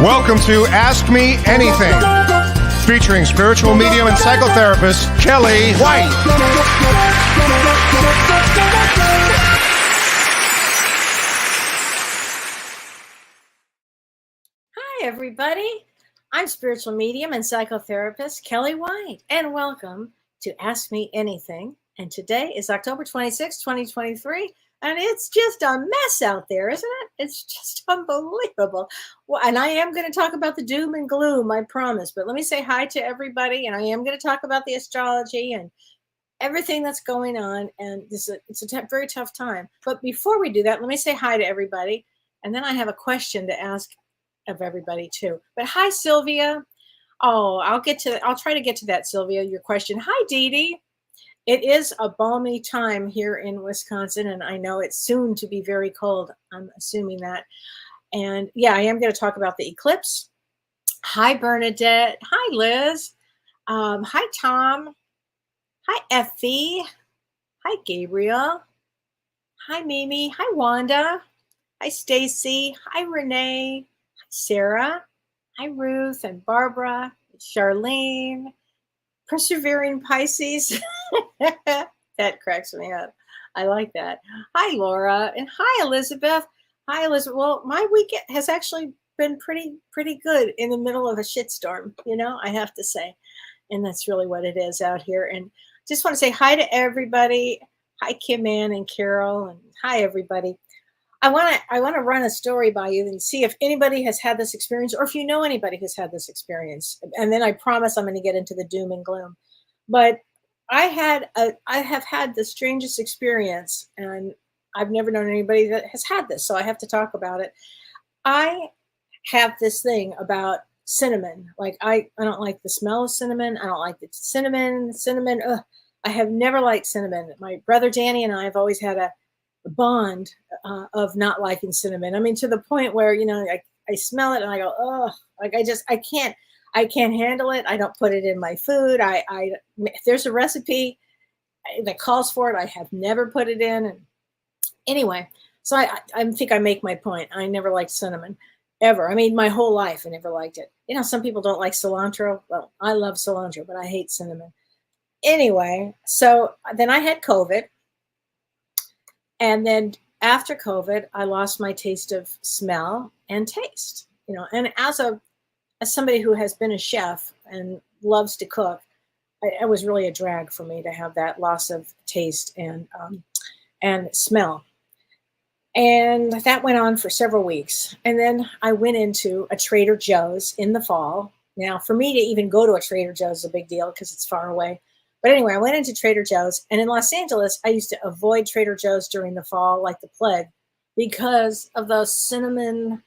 Welcome to Ask Me Anything, featuring spiritual medium and psychotherapist Kellee White. Hi, everybody. I'm spiritual medium and psychotherapist Kellee White, and welcome to Ask Me Anything. And today is October 26, 2023. And it's just a mess out there, isn't it? It's just unbelievable. Well, and I am going to talk about the doom and gloom, I promise. But let me say hi to everybody. And I am going to talk about the astrology and everything that's going on. And it's a very tough time. But before we do that, let me say hi to everybody. And then I have a question to ask of everybody too. But hi, Sylvia. Oh, I'll try to get to that, Sylvia, your question. Hi, Dee Dee. It is a balmy time here in Wisconsin, and I know it's soon to be very cold. I'm assuming that. And yeah, I am going to talk about the eclipse. Hi, Bernadette. Hi, Liz. Hi, Tom. Hi, Effie. Hi, Gabriel. Hi, Mimi. Hi, Wanda. Hi, Stacy. Hi, Renee. Hi, Sarah. Hi, Ruth and Barbara. Charlene. Persevering Pisces. That cracks me up. I like that. Hi, Laura. And hi, Elizabeth. Hi, Elizabeth. Well, my weekend has actually been pretty good in the middle of a shitstorm, I have to say. And that's really what it is out here. And just want to say hi to everybody. Hi, Kim Ann and Carol. And hi, everybody. I want to run a story by you and see if anybody has had this experience or if you know anybody who's had this experience. And then I promise I'm going to get into the doom and gloom. But I have had the strangest experience, and I've never known anybody that has had this, so I have to talk about it. I have this thing about cinnamon. Like I don't like the smell of cinnamon. I don't like the cinnamon. Ugh. I have never liked cinnamon. My brother Danny and I have always had a bond of not liking cinnamon. I mean, to the point where, I smell it and I go, oh, like I can't handle it. I don't put it in my food. If there's a recipe that calls for it, I have never put it in. And anyway, so I think I make my point. I never liked cinnamon ever. I mean, my whole life, I never liked it. Some people don't like cilantro. Well, I love cilantro, but I hate cinnamon. Anyway, so then I had COVID. And then after COVID, I lost my taste of smell and taste, and as somebody who has been a chef and loves to cook, it was really a drag for me to have that loss of taste and smell. And that went on for several weeks. And then I went into a Trader Joe's in the fall. Now, for me to even go to a Trader Joe's is a big deal because it's far away. But anyway, I went into Trader Joe's, and in Los Angeles, I used to avoid Trader Joe's during the fall like the plague because of those cinnamon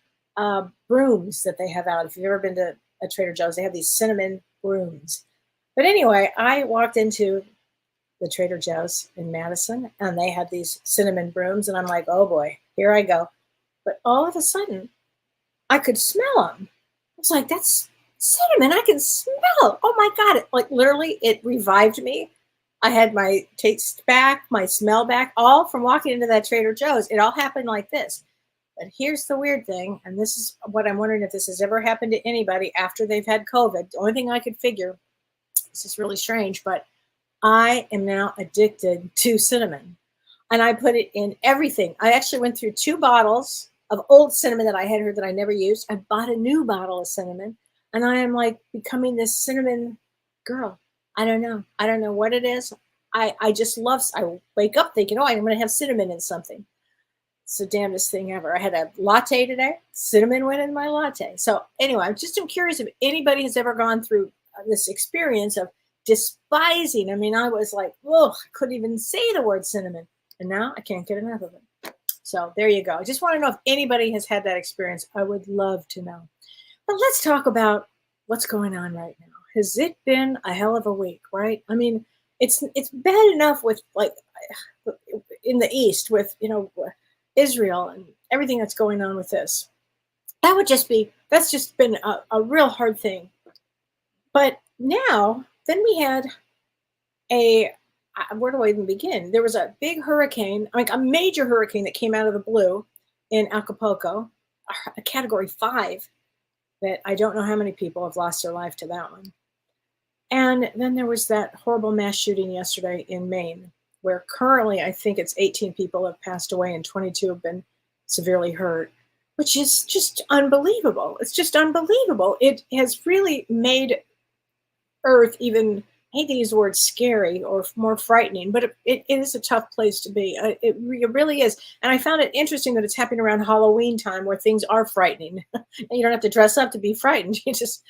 brooms that they have out. If you've ever been to a Trader Joe's, they have these cinnamon brooms. But anyway, I walked into the Trader Joe's in Madison, and they had these cinnamon brooms, and I'm like, oh boy, here I go. But all of a sudden, I could smell them. I was like, that's cinnamon, I can smell. Oh my God. Like literally it revived me. I had my taste back, my smell back, all from walking into that Trader Joe's. It all happened like this. But here's the weird thing. And this is what I'm wondering if this has ever happened to anybody after they've had COVID. The only thing I could figure, this is really strange, but I am now addicted to cinnamon. And I put it in everything. I actually went through 2 bottles of old cinnamon that I had heard that I never used. I bought a new bottle of cinnamon. And I am like becoming this cinnamon girl. I don't know. I don't know what it is. I just love, I wake up thinking, oh, I'm going to have cinnamon in something. It's the damnedest thing ever. I had a latte today. Cinnamon went in my latte. So anyway, I'm curious if anybody has ever gone through this experience of despising. I mean, I was like, oh, I couldn't even say the word cinnamon. And now I can't get enough of it. So there you go. I just want to know if anybody has had that experience. I would love to know. But let's talk about what's going on right now. Has it been a hell of a week, right? I mean, it's bad enough with like in the East with, Israel and everything that's going on with this. That's just been a real hard thing. But now, then we had where do I even begin? There was a big hurricane, like a major hurricane that came out of the blue in Acapulco, a category 5. that I don't know how many people have lost their life to that one. And then there was that horrible mass shooting yesterday in Maine, where currently I think it's 18 people have passed away and 22 have been severely hurt, which is just unbelievable. It's just unbelievable. It has really made Earth even, I hate to use the word scary or more frightening, but it is a tough place to be. It really is. And I found it interesting that it's happening around Halloween time where things are frightening. And you don't have to dress up to be frightened. You just,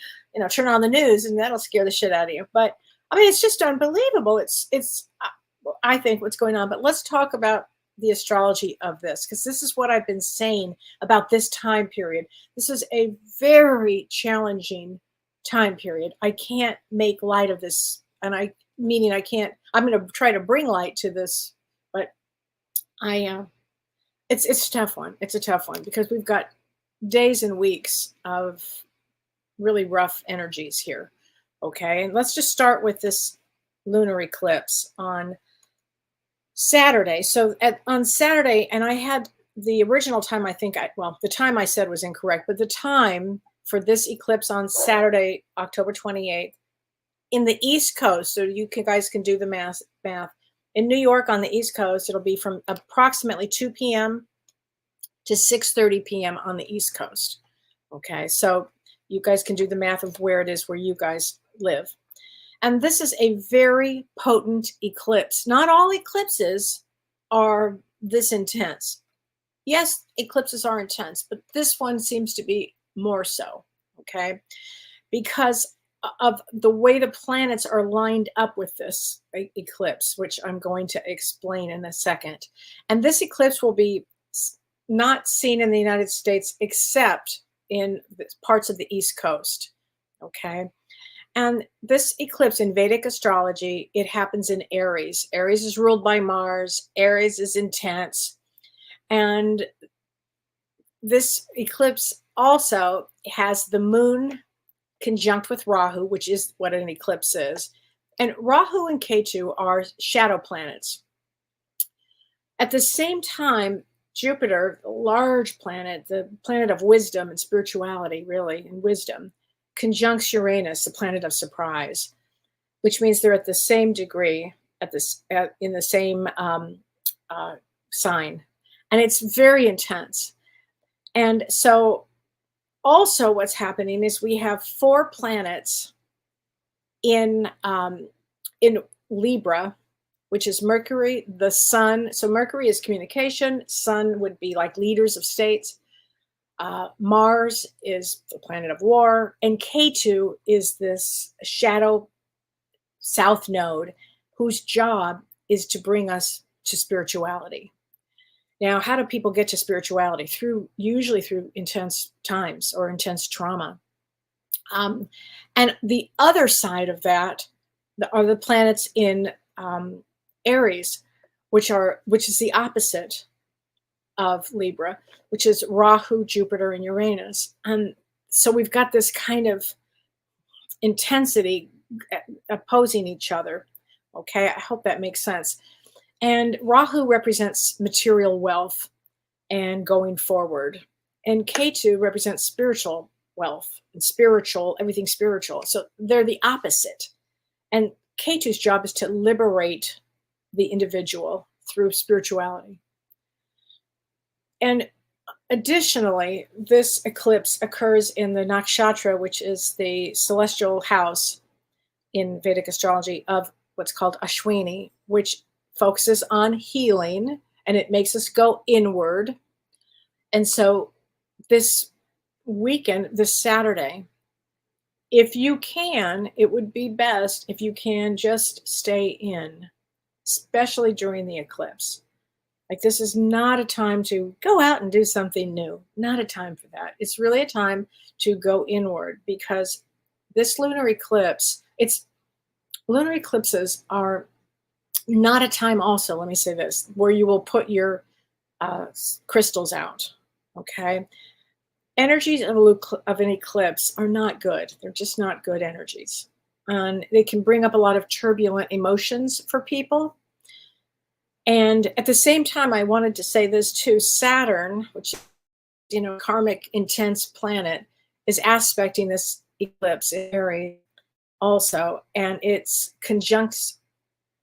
turn on the news and that'll scare the shit out of you. But I mean, it's just unbelievable. It's I think what's going on. But let's talk about the astrology of this, because this is what I've been saying about this time period. This is a very challenging time period. I can't make light of this, and I'm going to try to bring light to this, but it's a tough one. It's a tough one because we've got days and weeks of really rough energies here. Okay, and let's just start with this lunar eclipse on Saturday. So on Saturday, and I had the original time, the time I said was incorrect, but the time for this eclipse on Saturday, October 28th, in the East Coast, so you guys can do the math. In New York on the East Coast, it'll be from approximately 2 p.m. to 6:30 p.m. on the East Coast. Okay, so you guys can do the math of where it is where you guys live. And this is a very potent eclipse. Not all eclipses are this intense. Yes, eclipses are intense, but this one seems to be more so, okay? Because of the way the planets are lined up with this eclipse, which I'm going to explain in a second. And this eclipse will be not seen in the United States except in parts of the East Coast, okay? And this eclipse in Vedic astrology, it happens in Aries. Aries is ruled by Mars. Aries is intense. And this eclipse also has the moon conjunct with Rahu, which is what an eclipse is. And Rahu and Ketu are shadow planets. At the same time, Jupiter, a large planet, the planet of wisdom and spirituality, really, and wisdom, conjuncts Uranus, the planet of surprise, which means they're at the same degree in the same sign. And it's very intense. And so also what's happening is we have 4 planets in Libra, which is Mercury, the Sun. So Mercury is communication. Sun would be like leaders of states. Mars is the planet of war. And Ketu is this shadow south node whose job is to bring us to spirituality. Now, how do people get to spirituality? Usually through intense times or intense trauma. And the other side of that are the planets in Aries, which is the opposite of Libra, which is Rahu, Jupiter, and Uranus. And so we've got this kind of intensity opposing each other. Okay, I hope that makes sense. And Rahu represents material wealth and going forward. And Ketu represents spiritual wealth and everything spiritual. So they're the opposite. And Ketu's job is to liberate the individual through spirituality. And additionally, this eclipse occurs in the nakshatra, which is the celestial house in Vedic astrology of what's called Ashwini, which focuses on healing, and it makes us go inward. And so this weekend, this Saturday, if you can, it would be best if you can just stay in, especially during the eclipse. Like, this is not a time to go out and do something new. Not a time for that. It's really a time to go inward, because this lunar eclipse, lunar eclipses are not a time also, let me say this, where you will put your crystals out, okay? Energies of an eclipse are not good. They're just not good energies. And they can bring up a lot of turbulent emotions for people. And at the same time, I wanted to say this too, Saturn, which is, karmic intense planet, is aspecting this eclipse in Aries also, and it's conjunct,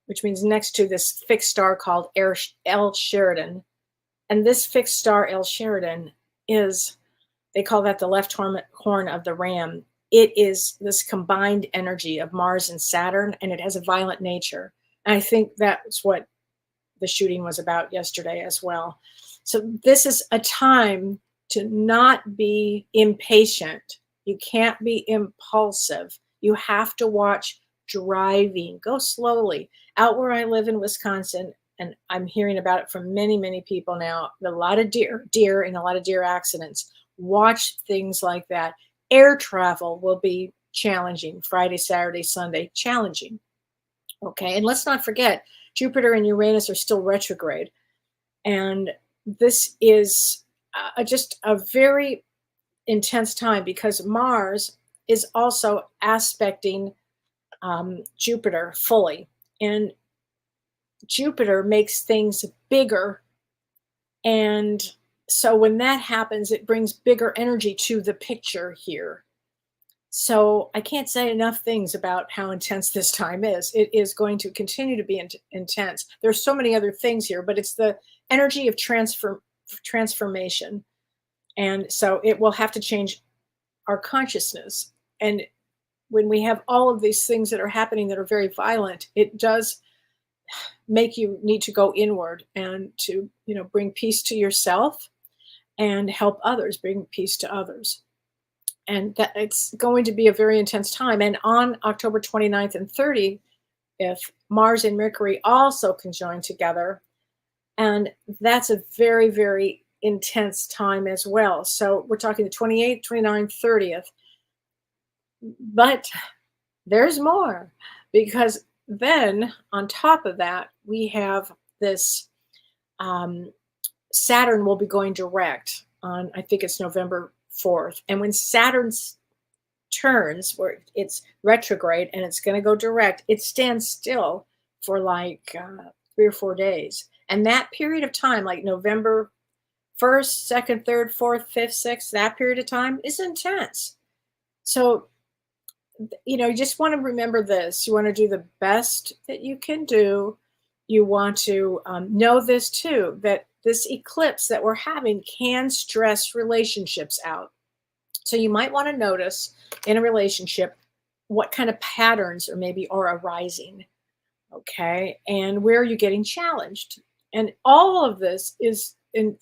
which means next to this fixed star called L Sheridan. And this fixed star L Sheridan is, they call that the left horn of the ram. It is this combined energy of Mars and Saturn, and it has a violent nature. And I think that's what the shooting was about yesterday as well. So this is a time to not be impatient. You can't be impulsive. You have to watch driving. Go slowly. Out where I live in Wisconsin, and I'm hearing about it from many, many people now, a lot of deer and a lot of deer accidents. Watch things like that. Air travel will be challenging. Friday, Saturday, Sunday, challenging. Okay, and let's not forget, Jupiter and Uranus are still retrograde. And this is just a very intense time because Mars is also aspecting Jupiter fully. And Jupiter makes things bigger. And so when that happens, it brings bigger energy to the picture here. So I can't say enough things about how intense this time is. It is going to continue to be intense. There's so many other things here, but it's the energy of transformation. And so it will have to change our consciousness. And when we have all of these things that are happening that are very violent, it does make you need to go inward and to, bring peace to yourself and help others, bring peace to others. And that it's going to be a very intense time. And on October 29th and 30th, Mars and Mercury also conjoin together. And that's a very, very intense time as well. So we're talking the 28th, 29th, 30th. But there's more, because then on top of that, we have this Saturn will be going direct on, I think it's November 4th. And when Saturn turns, where it's retrograde and it's going to go direct, it stands still for like 3 or 4 days. And that period of time, like November 1st, 2nd, 3rd, 4th, 5th, 6th, that period of time is intense. So, you just want to remember this. You want to do the best that you can do. You want to know this too, that this eclipse that we're having can stress relationships out. So you might want to notice in a relationship what kind of patterns are arising, okay? And where are you getting challenged? And all of this is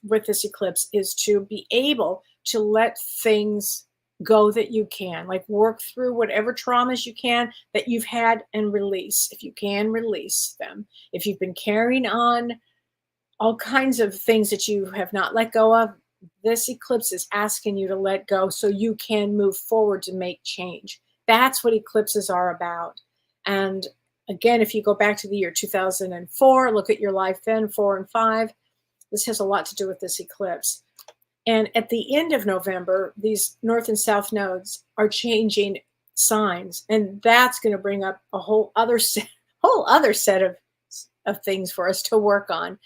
with this eclipse is to be able to let things go that you can, like work through whatever traumas you can that you've had and release. If you can, release them. If you've been carrying on all kinds of things that you have not let go of, this eclipse is asking you to let go so you can move forward to make change. That's what eclipses are about. And again, if you go back to the year 2004, look at your life then, 4 and 5, this has a lot to do with this eclipse. And at the end of November, these north and south nodes are changing signs, and that's going to bring up a whole other set of things for us to work on.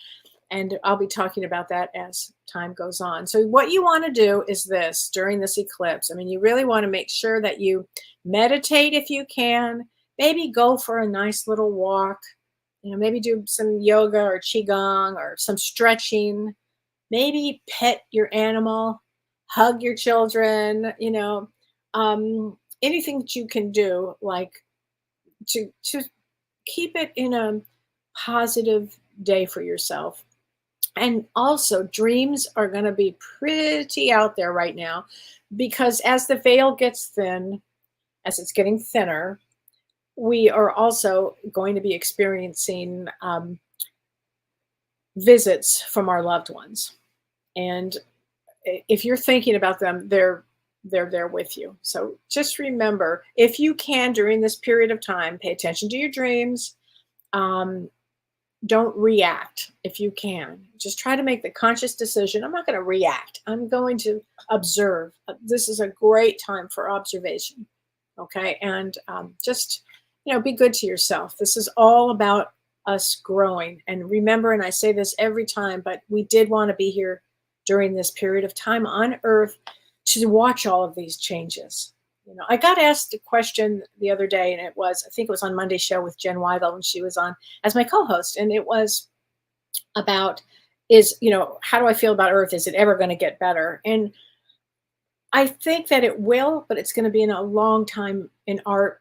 And I'll be talking about that as time goes on. So what you want to do is this during this eclipse. You really want to make sure that you meditate if you can. Maybe go for a nice little walk. Maybe do some yoga or qigong or some stretching. Maybe pet your animal, hug your children, anything that you can do, like to keep it in a positive day for yourself. And also, dreams are going to be pretty out there right now, because as the veil gets thin, as it's getting thinner, we are also going to be experiencing visits from our loved ones. And if you're thinking about them, they're there with you. So just remember, if you can, during this period of time, pay attention to your dreams. Don't react if you can. Just try to make the conscious decision. I'm not going to react. I'm going to observe. This is a great time for observation. Okay. And just, be good to yourself. This is all about us growing. And remember, and I say this every time, but we did want to be here during this period of time on Earth to watch all of these changes. You know, I got asked a question the other day, and it was, I think it was on Monday's show with Jen Weidel when she was on as my co-host, and it was about how do I feel about Earth? Is it ever going to get better? And I think that it will, but it's going to be in a long time in our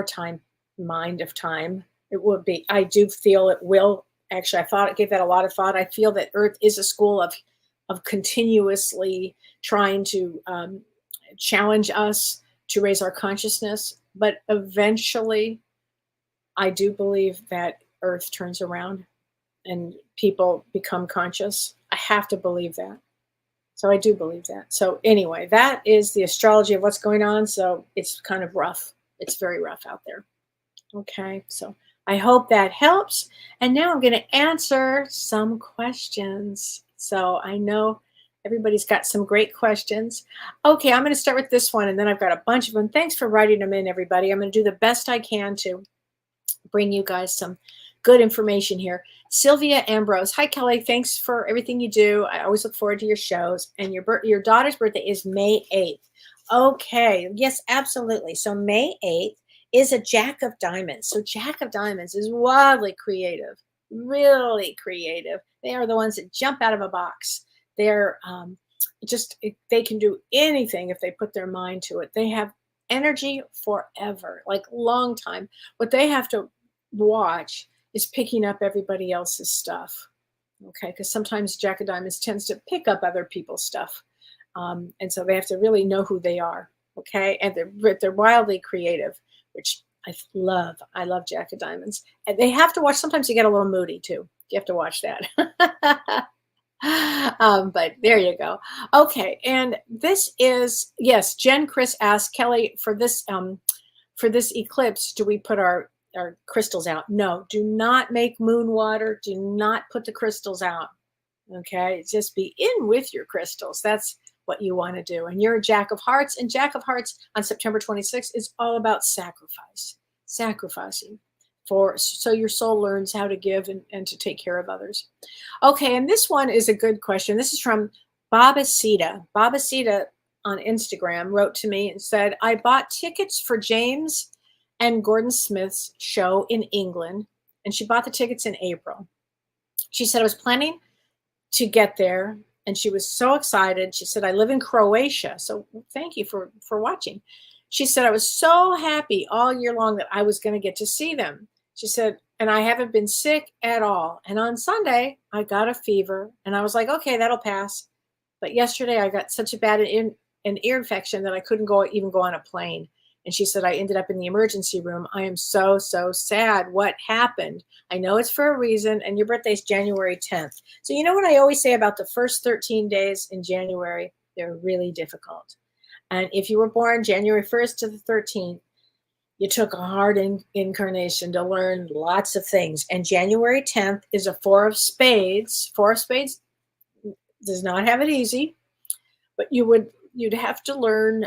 time mind of time. It will be. I do feel it will. Actually, I gave that a lot of thought. I feel that Earth is a school of continuously trying to challenge us to raise our consciousness. But eventually, I do believe that Earth turns around and people become conscious. I have to believe that. So I do believe that. So anyway, that is the astrology of what's going on. So it's kind of rough. It's very rough out there. Okay, so I hope that helps. And now I'm going to answer some questions. So I know everybody's got some great questions. Okay, I'm going to start with this one, and then I've got a bunch of them. Thanks for writing them in, everybody. I'm going to do the best I can to bring you guys some good information here. Sylvia Ambrose. Hi, Kellee. Thanks for everything you do. I always look forward to your shows. And your daughter's birthday is May 8th. Okay. Yes, absolutely. So May 8th is a Jack of Diamonds. So Jack of Diamonds is wildly creative, really creative. They are the ones that jump out of a box. They're they can do anything if they put their mind to it. They have energy forever, like long time. What they have to watch is picking up everybody else's stuff. Okay, because sometimes Jack of Diamonds tends to pick up other people's stuff. And so they have to really know who they are. Okay, and they're wildly creative, which I love. I love Jack of Diamonds. And they have to watch. Sometimes you get a little moody too. You have to watch that. But there you go. Okay, and this is, yes, Jen Chris asked, Kellee, for this eclipse, do we put our crystals out? No, do not make moon water. Do not put the crystals out. Okay, just be in with your crystals. That's what you want to do. And you're a Jack of Hearts, and Jack of Hearts on September 26th is all about sacrificing so your soul learns how to give and to take care of others. Okay, and this one is a good question. This is from Babasita. Babasita on Instagram wrote to me and said, I bought tickets for James and Gordon Smith's show in England, and she bought the tickets in April. She said, I was planning to get there, and she was so excited. She said, I live in Croatia, so thank you for watching. She said, I was so happy all year long that I was going to get to see them. She said, and I haven't been sick at all. And on Sunday, I got a fever, and I was like, okay, that'll pass. But yesterday, I got such a bad an ear infection that I couldn't even go on a plane. And she said, I ended up in the emergency room. I am so, so sad. What happened? I know it's for a reason. And your birthday's January 10th. So you know what I always say about the first 13 days in January? They're really difficult. And if you were born January 1st to the 13th, you took a hard incarnation to learn lots of things. And January 10th is a 4 of spades. 4 of spades does not have it easy, but you'd have to learn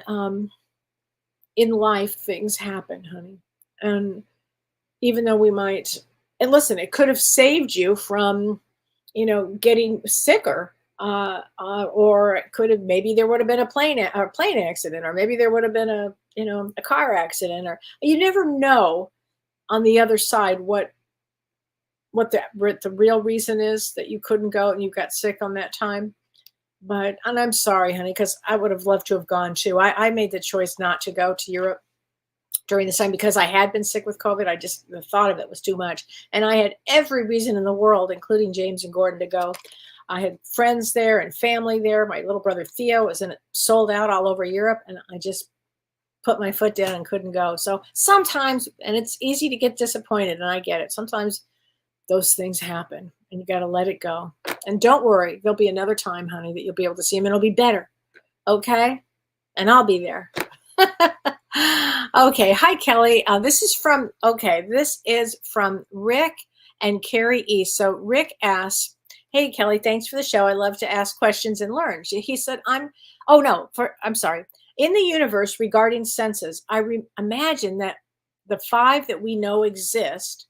in life, things happen, honey. And even though and listen, it could have saved you from, getting sicker, or it could have, maybe there would have been a plane accident, or maybe there would have been a car accident, or you never know on the other side what the real reason is that you couldn't go and you got sick on that time. And I'm sorry, honey, because I would have loved to have gone too. I made the choice not to go to Europe during this time because I had been sick with COVID. The thought of it was too much. And I had every reason in the world, including James and Gordon, to go. I had friends there and family there. My little brother Theo was sold out all over Europe. And I just put my foot down and couldn't go. So sometimes, and it's easy to get disappointed, and I get it. Sometimes those things happen and you got to let it go. And don't worry, there'll be another time, honey, that you'll be able to see him and it'll be better. Okay? And I'll be there. Okay. Hi, Kellee. This is from Rick and Carrie East. So Rick asks, hey, Kellee, thanks for the show. I love to ask questions and learn. He said, I'm sorry. In the universe regarding senses, I imagine that the 5 that we know exist,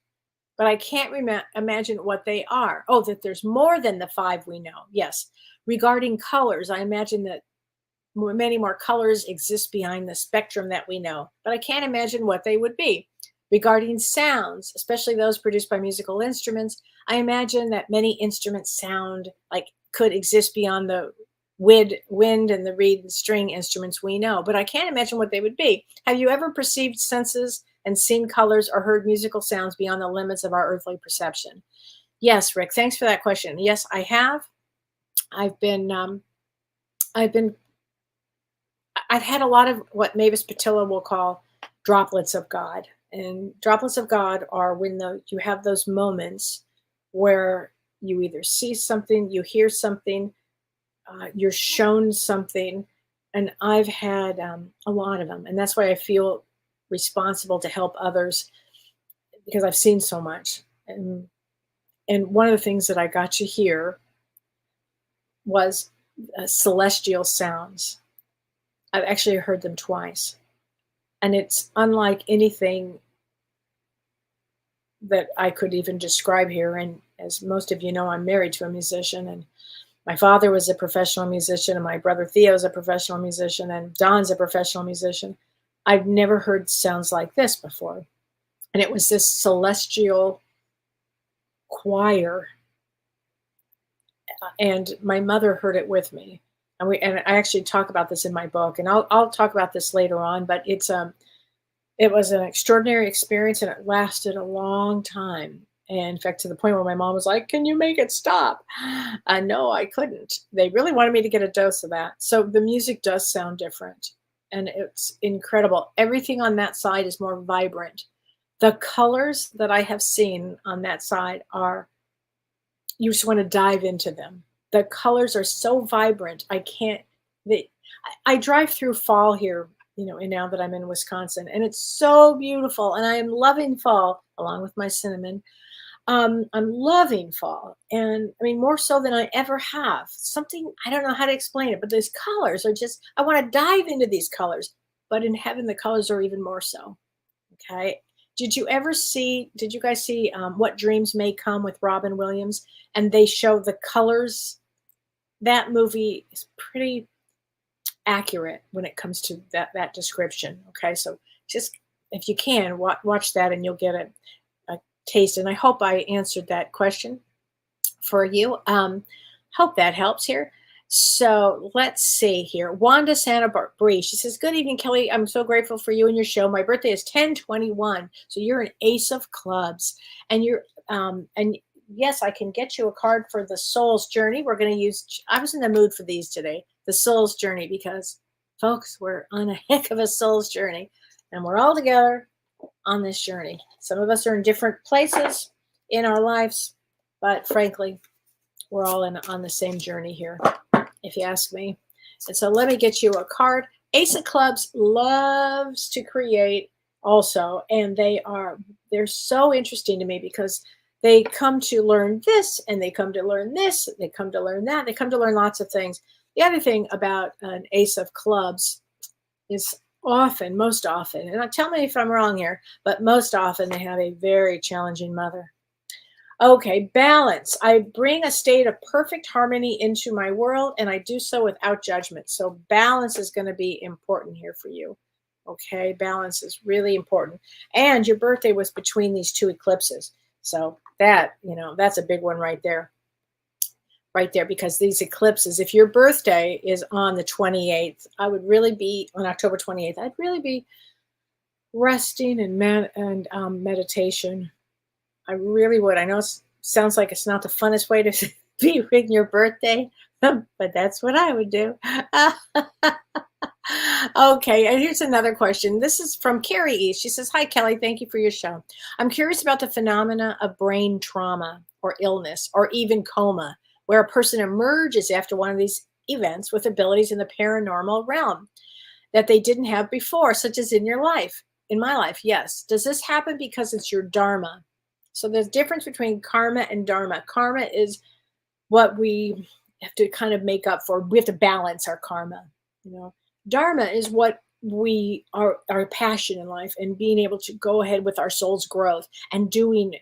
but I can't imagine what they are. Oh, that there's more than the 5 we know. Yes. Regarding colors, I imagine that many more colors exist behind the spectrum that we know, but I can't imagine what they would be. Regarding sounds, especially those produced by musical instruments, I imagine that many instruments sound like could exist beyond the wind and the reed and string instruments we know, but I can't imagine what they would be. Have you ever perceived senses and seen colors or heard musical sounds beyond the limits of our earthly perception? Yes, Rick, thanks for that question. Yes, I have. I've been, I've been, I've had a lot of what Mavis Patilla will call droplets of God. And droplets of God are when you have those moments where you either see something, you hear something, you're shown something. And I've had a lot of them. And that's why I feel responsible to help others, because I've seen so much. And one of the things that I got to hear was celestial sounds. I've actually heard them twice. And it's unlike anything that I could even describe here. And as most of you know, I'm married to a musician, and my father was a professional musician, and my brother Theo is a professional musician, and Don's a professional musician. I've never heard sounds like this before. And it was this celestial choir. And my mother heard it with me. And I actually talk about this in my book, and I'll talk about this later on, but it was an extraordinary experience, and it lasted a long time. And in fact, to the point where my mom was like, "Can you make it stop?" No, I couldn't. They really wanted me to get a dose of that. So the music does sound different, and it's incredible. Everything on that side is more vibrant. The colors that I have seen on that side you just want to dive into them. The colors are so vibrant. I drive through fall here, and now that I'm in Wisconsin, and it's so beautiful, and I am loving fall along with my cinnamon. I'm loving fall, and I mean, more so than I ever have. Something, I don't know how to explain it, but these colors are just, I want to dive into these colors, but in heaven, the colors are even more so. Okay. Did you guys see What Dreams May Come with Robin Williams? And they show the colors. That movie is pretty accurate when it comes to that description. Okay. So just, if you can, watch that, and you'll get a taste. And I hope I answered that question for you. Hope that helps here. So let's see here. Wanda Santa Barbara. She says, "Good evening, Kellee. I'm so grateful for you and your show. My birthday is 10/21. So you're an ace of clubs. And and yes, I can get you a card for the Soul's Journey. We're going to I was in the mood for these today. The Soul's Journey, because folks, we're on a heck of a soul's journey, and we're all together on this journey. Some of us are in different places in our lives, but frankly, we're all on the same journey here, if you ask me. And so let me get you a card. Ace of Clubs loves to create also, and they're so interesting to me, because they come to learn this, and they come to learn this, they come to learn that, they come to learn lots of things. The other thing about an Ace of Clubs is most often, and tell me if I'm wrong here, but most often they have a very challenging mother. Okay, balance. I bring a state of perfect harmony into my world, and I do so without judgment. So balance is going to be important here for you. Okay, balance is really important. And your birthday was between these two eclipses. So that's a big one right there. Right there, because these eclipses, if your birthday is on the 28th, I would really be on October 28th. I'd really be resting and meditation. I really would. I know it sounds like it's not the funnest way to be in your birthday, but that's what I would do. Okay, and here's another question. This is from Carrie E. She says, "Hi, Kellee. Thank you for your show. I'm curious about the phenomena of brain trauma or illness or even coma, where a person emerges after one of these events with abilities in the paranormal realm that they didn't have before, such as in your life. In my life, yes. Does this happen because it's your dharma?" So there's a difference between karma and dharma. Karma is what we have to kind of make up for. We have to balance our karma. Dharma is what our passion in life, and being able to go ahead with our soul's growth and doing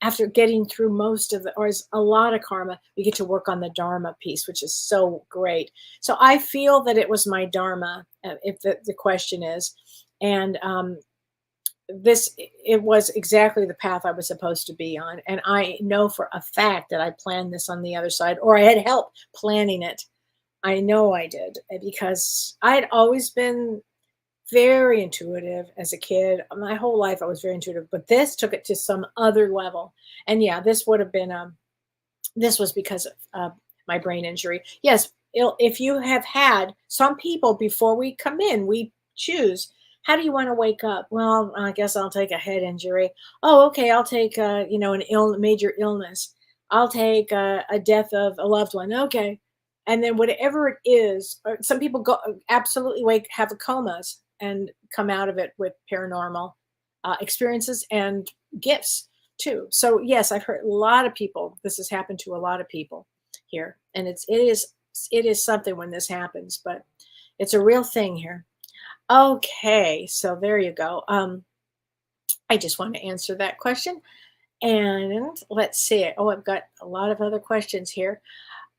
after getting through most of or a lot of karma, we get to work on the dharma piece, which is so great. So I feel that it was my dharma, if the question is, and it was exactly the path I was supposed to be on. And I know for a fact that I planned this on the other side, or I had help planning it. I know I did, because I had always been very intuitive as a kid. My whole life I was very intuitive, but this took it to some other level. And yeah, this would have been this was because of my brain injury. Yes, if you have had some people, before we come in, we choose, how do you want to wake up? Well, I guess I'll take a head injury. Oh, okay, I'll take an major illness. I'll take a death of a loved one. Okay. And then whatever it is, some people go absolutely have a comas and come out of it with paranormal experiences and gifts too. So yes, I've heard a lot of people. This has happened to a lot of people here, and it is something when this happens, but it's a real thing here. Okay, so there you go. I just want to answer that question, and let's see. Oh, I've got a lot of other questions here.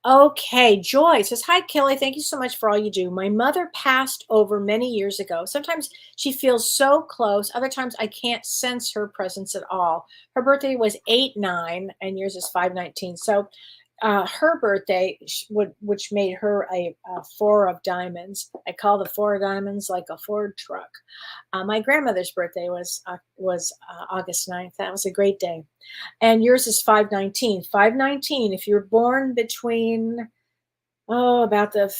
Okay, Joy says, hi, Kellee. Thank you so much for all you do. My mother passed over many years ago. Sometimes she feels so close. Other times I can't sense her presence at all. Her birthday was 8/9 and yours is 5/19. So her birthday, which made her a 4 of diamonds. I call the 4 of diamonds like a Ford truck. My grandmother's birthday was August 9th. That was a great day. And yours is 5/19. 5/19, if you're born between, about the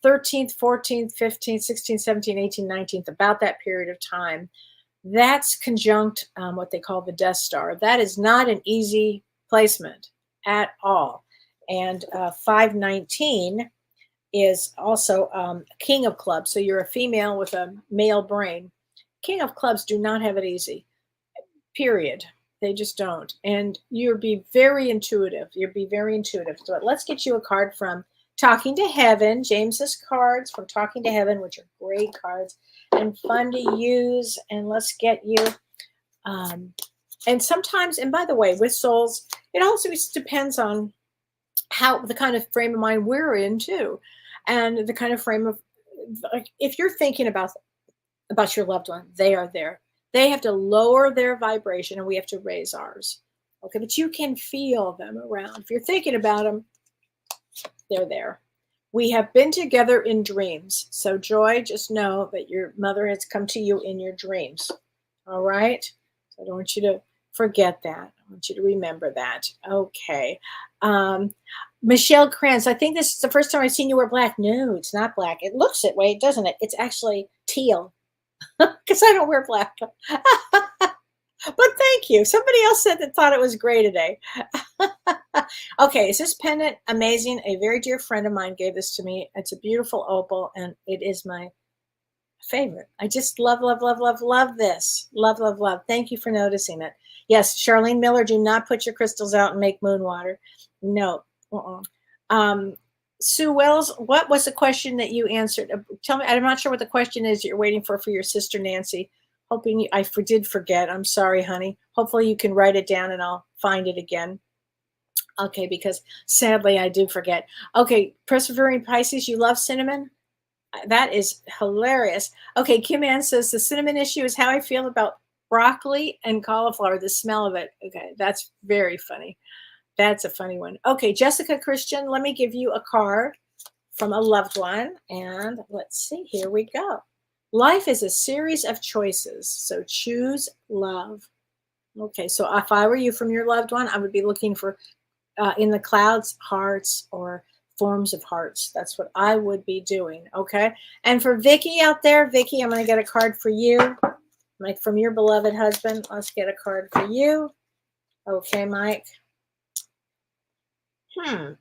13th, 14th, 15th, 16th, 17th, 18th, 19th, about that period of time, that's conjunct what they call the Death Star. That is not an easy placement at all. And 5/19 is also King of Clubs. So you're a female with a male brain. King of Clubs do not have it easy, period. They just don't. And you'll be very intuitive. You'll be very intuitive. So let's get you a card from Talking to Heaven, James's cards from Talking to Heaven, which are great cards and fun to use. And let's get you, and sometimes, and by the way, with souls, it also depends on how the kind of frame of mind we're in too. And the kind of frame of, like, if you're thinking about your loved one, they are there. They have to lower their vibration and we have to raise ours. Okay, but you can feel them around. If you're thinking about them, they're there. We have been together in dreams. So Joy, just know that your mother has come to you in your dreams. All right? So I don't want you to forget that. I want you to remember that. Okay. Michelle Kranz, I think this is the first time I've seen you wear black. No, it's not black. It looks that way, doesn't it? It's actually teal. Because I don't wear black. But thank you. Somebody else said that thought it was gray today. Okay, is this pendant amazing? A very dear friend of mine gave this to me. It's a beautiful opal, and it is my favorite. I just love, love, love, love, love this. Love, love, love. Thank you for noticing it. Yes, Charlene Miller, do not put your crystals out and make moon water. No. Sue Wells, what was the question that you answered? Tell me, I'm not sure what the question is you're waiting for your sister Nancy. Hoping I did forget. I'm sorry, honey. Hopefully you can write it down and I'll find it again. Okay, because sadly I do forget. Okay, Persevering Pisces, you love cinnamon? That is hilarious. Okay, Kim Ann says the cinnamon issue is how I feel about broccoli and cauliflower, the smell of it. Okay, that's very funny. That's a funny one. Okay, Jessica Christian, let me give you a card from a loved one. And let's see, here we go. Life is a series of choices, so choose love. Okay, so if I were you from your loved one, I would be looking for in the clouds, hearts, or forms of hearts. That's what I would be doing, okay? And for Vicky out there, Vicky, I'm going to get a card for you. Mike, from your beloved husband, let's get a card for you. Okay, Mike.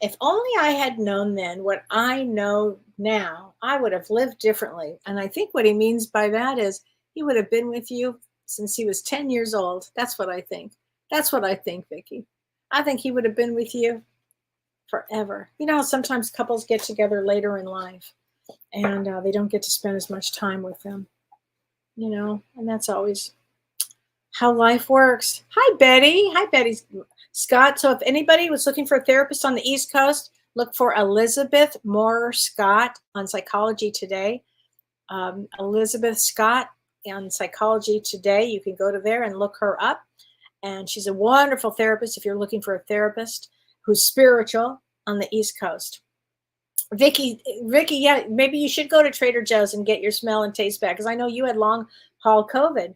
If only I had known then what I know now, I would have lived differently. And I think what he means by that is he would have been with you since he was 10 years old. That's what I think. That's what I think, Vicky. I think he would have been with you forever. You know how sometimes couples get together later in life and they don't get to spend as much time with them, you know, and that's always how life works. Hi, Betty. Hi, Betty Scott. So if anybody was looking for a therapist on the East Coast, look for Elizabeth Moore Scott on Psychology Today. Elizabeth Scott on Psychology Today. You can go to there and look her up. And she's a wonderful therapist if you're looking for a therapist who's spiritual on the East Coast. Vicky, yeah, maybe you should go to Trader Joe's and get your smell and taste back because I know you had long haul COVID.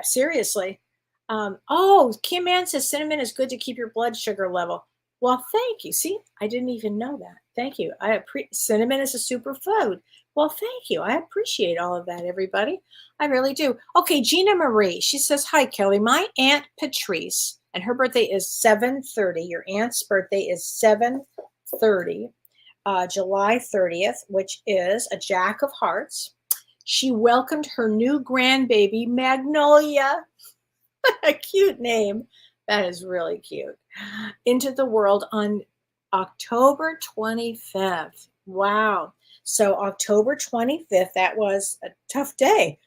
Seriously. Oh, Kim Ann says cinnamon is good to keep your blood sugar level. Well, thank you. See, I didn't even know that. Thank you. Cinnamon is a superfood. Well, thank you. I appreciate all of that, everybody. I really do. Okay, Gina Marie. She says, "Hi, Kelly. My Aunt Patrice, and her birthday is 7/30. Your aunt's birthday is 7/30, July 30th, which is a Jack of Hearts. She welcomed her new grandbaby, Magnolia." A cute name. That is really cute. Into the world on October 25th. Wow. So October 25th, that was a tough day.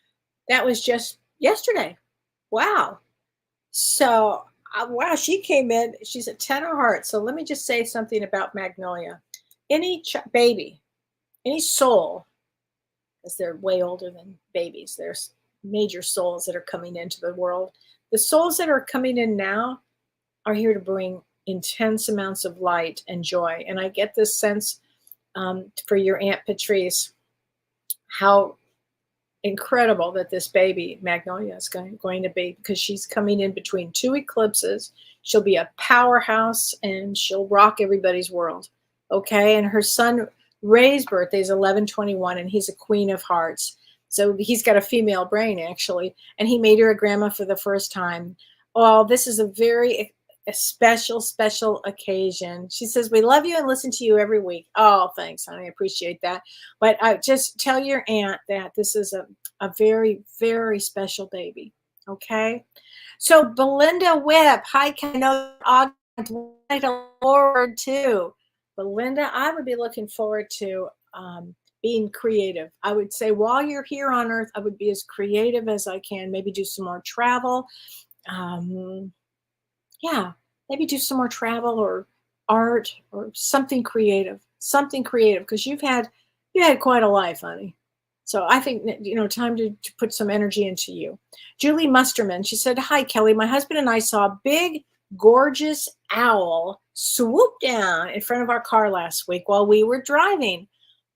That was just yesterday. Wow. So, wow, she came in. She's a 10 of hearts. So let me just say something about Magnolia. Any baby, any soul, because they're way older than babies, there's major souls that are coming into the world. The souls that are coming in now are here to bring intense amounts of light and joy. And I get this sense for your Aunt Patrice, how incredible that this baby, Magnolia, is going to be, because she's coming in between two eclipses. She'll be a powerhouse and she'll rock everybody's world. Okay. And her son Ray's birthday is 11/21, and he's a queen of hearts. So he's got a female brain, actually, and he made her a grandma for the first time. Oh, this is a special occasion. She says, "We love you and listen to you every week." Oh, thanks, honey. I appreciate that. But just tell your aunt that this is a very, very special baby. Okay. So Belinda Whip, hi, can I know audience to forward to? Belinda, I would be looking forward to being creative. I would say while you're here on Earth, I would be as creative as I can. Maybe do some more travel. Yeah, maybe do some more travel or art or something creative, because you had quite a life, honey. So I think, time to put some energy into you. Julie Musterman, she said, "Hi, Kelly. My husband and I saw a big, gorgeous owl swoop down in front of our car last week while we were driving.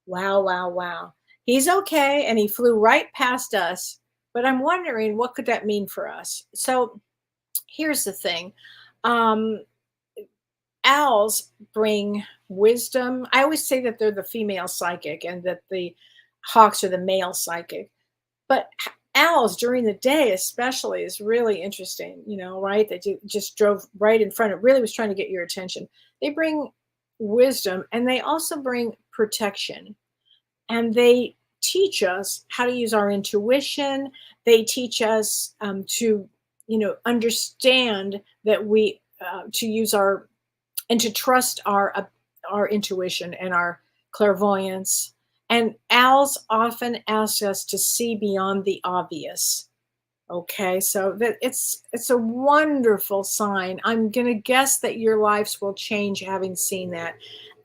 Wow, wow, wow. He's okay, and he flew right past us. But I'm wondering, what could that mean for us?" So here's the thing. Owls bring wisdom. I always say that they're the female psychic and that the hawks are the male psychic. But owls during the day, especially, is really interesting, right? That you just drove right in front. It really was trying to get your attention. They bring wisdom, and they also bring protection. And they teach us how to use our intuition. They teach us to, understand that we to use our and to trust our intuition and our clairvoyance. And owls often ask us to see beyond the obvious. Okay, so that it's a wonderful sign. I'm going to guess that your lives will change having seen that.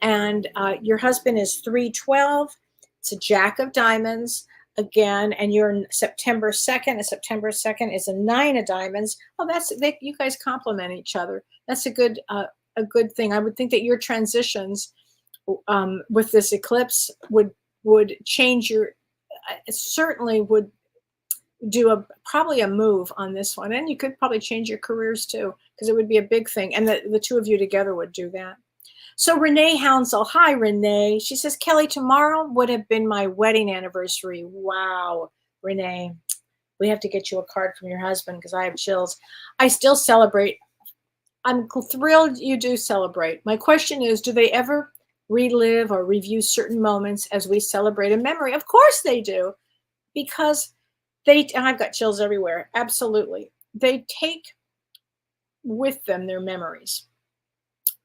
And your husband is 312. It's a Jack of Diamonds again, and you're September 2nd. And September 2nd is a 9 of Diamonds. Oh, you guys complement each other. That's a good thing. I would think that your transitions with this eclipse would change your. Certainly would do probably a move on this one, and you could probably change your careers too, because it would be a big thing, and the two of you together would do that. So Renee Hounsell, hi Renee. She says, "Kelly, tomorrow would have been my wedding anniversary." Wow, Renee, we have to get you a card from your husband because I have chills. I still celebrate. I'm thrilled you do celebrate. My question is, do they ever relive or review certain moments as we celebrate a memory? Of course they do, because I've got chills everywhere. Absolutely. They take with them their memories.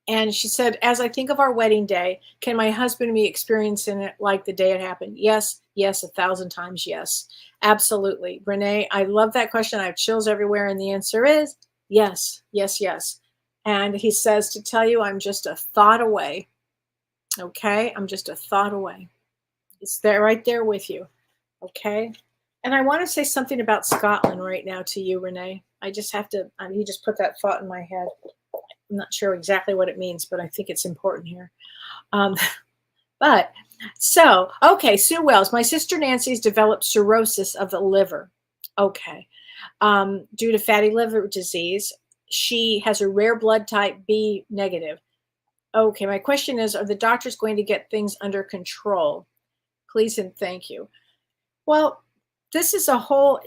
And she said, as I think of our wedding day, can my husband be experiencing it like the day it happened? Yes, yes, 1,000 times yes. Absolutely. Renee, I love that question. I have chills everywhere. And the answer is yes, yes, yes. And he says to tell you, I'm just a thought away. Okay. I'm just a thought away. It's there, right there with you. Okay. And I want to say something about Scotland right now to you, Renee. I just have to, you just put that thought in my head. I'm not sure exactly what it means, but I think it's important here. Um, but so, okay, Sue Wells, my sister Nancy's developed cirrhosis of the liver. Okay. Due to fatty liver disease, she has a rare blood type B negative. Okay, my question is, are the doctors going to get things under control? Please and thank you. Well, this is a whole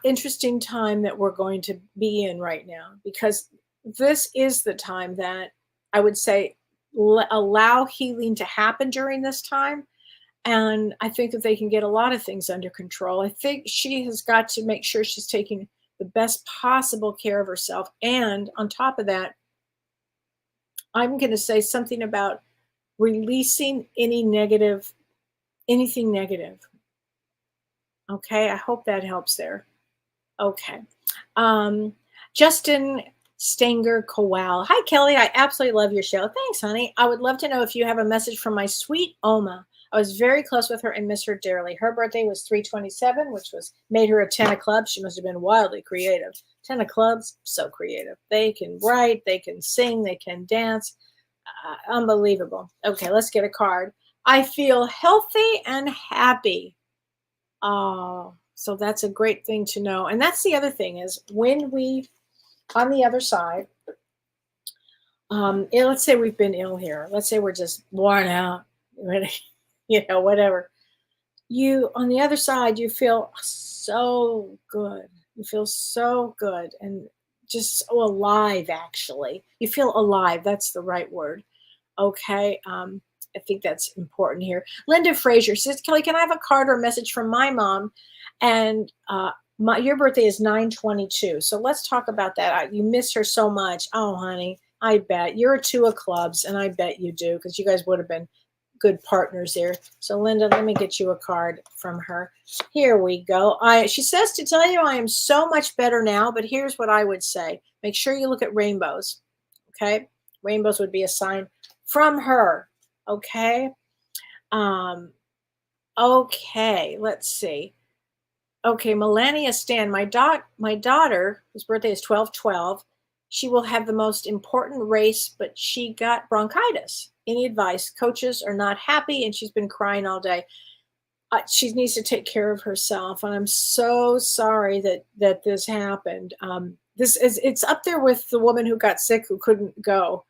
interesting time that we're going to be in right now, because this is the time that I would say allow healing to happen during this time. And I think that they can get a lot of things under control. I think she has got to make sure she's taking the best possible care of herself. And on top of that, I'm going to say something about releasing anything negative. Okay, I hope that helps there. Okay. Justin Stanger Kowal. Hi, Kellee. I absolutely love your show. Thanks, honey. I would love to know if you have a message from my sweet Oma. I was very close with her and miss her dearly. Her birthday was 3/27, which made her a 10 of clubs. She must have been wildly creative. 10 of clubs, so creative. They can write, they can sing, they can dance. Unbelievable. Okay, let's get a card. I feel healthy and happy. Oh, so that's a great thing to know. And that's the other thing is when we, on the other side, let's say we've been ill here. Let's say we're just worn out, whatever. You, on the other side, you feel so good. You feel so good and just so alive, actually. You feel alive. That's the right word. Okay. I think that's important here. Linda Frazier says, Kellee, can I have a card or a message from my mom? And your birthday is 9/22. So let's talk about that. You miss her so much. Oh, honey, I bet. You're a 2 of clubs, and I bet you do, because you guys would have been good partners there. So Linda, let me get you a card from her. Here we go. She says to tell you I am so much better now, but here's what I would say. Make sure you look at rainbows. Okay? Rainbows would be a sign from her. Okay. Okay, let's see. Okay, Melania Stan, my daughter, whose birthday is 12/12, she will have the most important race, but she got bronchitis. Any advice? Coaches are not happy, and she's been crying all day. She needs to take care of herself, and I'm so sorry that this happened. It's up there with the woman who got sick who couldn't go.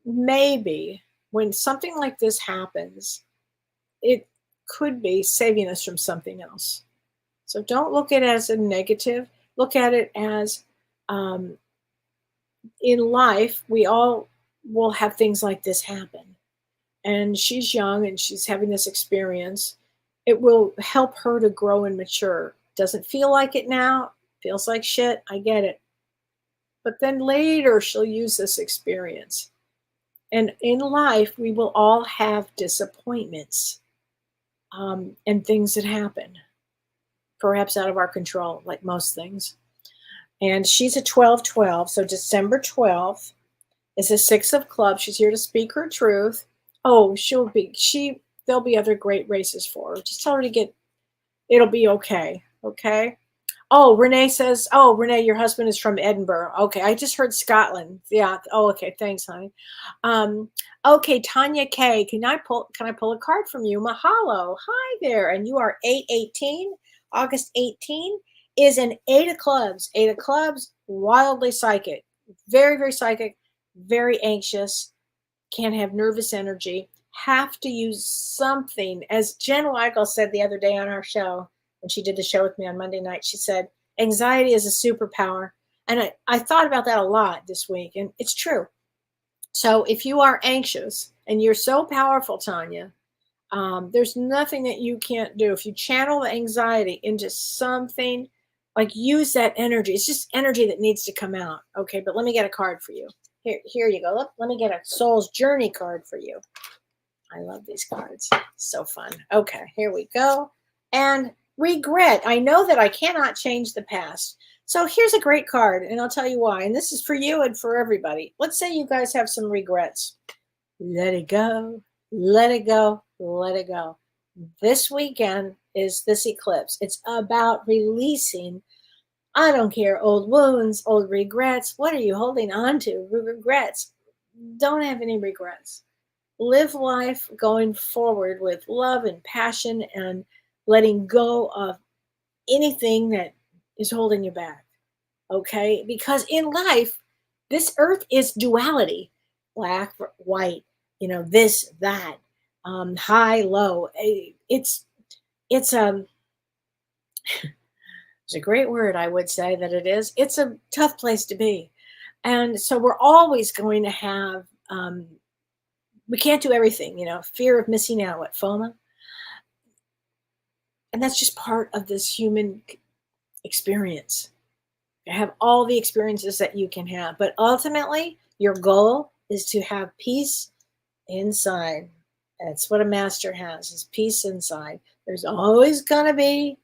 Maybe when something like this happens, it could be saving us from something else. So don't look at it as a negative. Look at it as in life, we all will have things like this happen. And she's young and she's having this experience. It will help her to grow and mature. Doesn't feel like it now. Feels like shit. I get it. But then later she'll use this experience. And in life, we will all have disappointments and things that happen, perhaps out of our control, like most things. And she's a 12/12, so December 12th is a 6 of clubs. She's here to speak her truth. Oh, there'll be other great races for her. Just tell her it'll be okay. Okay. Oh, Renee says, oh, Renee, your husband is from Edinburgh. Okay, I just heard Scotland. Yeah. Oh, okay. Thanks, honey. Okay, Tanya K. Can I pull a card from you? Mahalo. Hi there. And you are 8/18. August 18 is an 8 of clubs. 8 of clubs, wildly psychic. Very, very psychic, very anxious, can't have nervous energy, have to use something. As Jen Weigel said the other day on our show, when she did the show with me on Monday night, she said, anxiety is a superpower. And I thought about that a lot this week, and it's true. So if you are anxious, and you're so powerful, Tanya, there's nothing that you can't do. If you channel the anxiety into something, like use that energy. It's just energy that needs to come out. Okay, but let me get a card for you. Here you go. Let me get a soul's journey card for you. I love these cards. So fun. Okay, here we go. And regret. I know that I cannot change the past. So here's a great card, and I'll tell you why. And this is for you and for everybody. Let's say you guys have some regrets. Let it go. Let it go. Let it go. This weekend is this eclipse. It's about releasing, I don't care, old wounds, old regrets. What are you holding on to? Regrets. Don't have any regrets. Live life going forward with love and passion and letting go of anything that is holding you back. Okay? Because in life, this earth is duality, black, white, this, that, high, low. It's it's it's a great word, I would say that it is. It's a tough place to be. And so we're always going to have, we can't do everything, fear of missing out, what, FOMO? And that's just part of this human experience. You have all the experiences that you can have. But ultimately, your goal is to have peace inside. That's what a master has, is peace inside. There's always going to be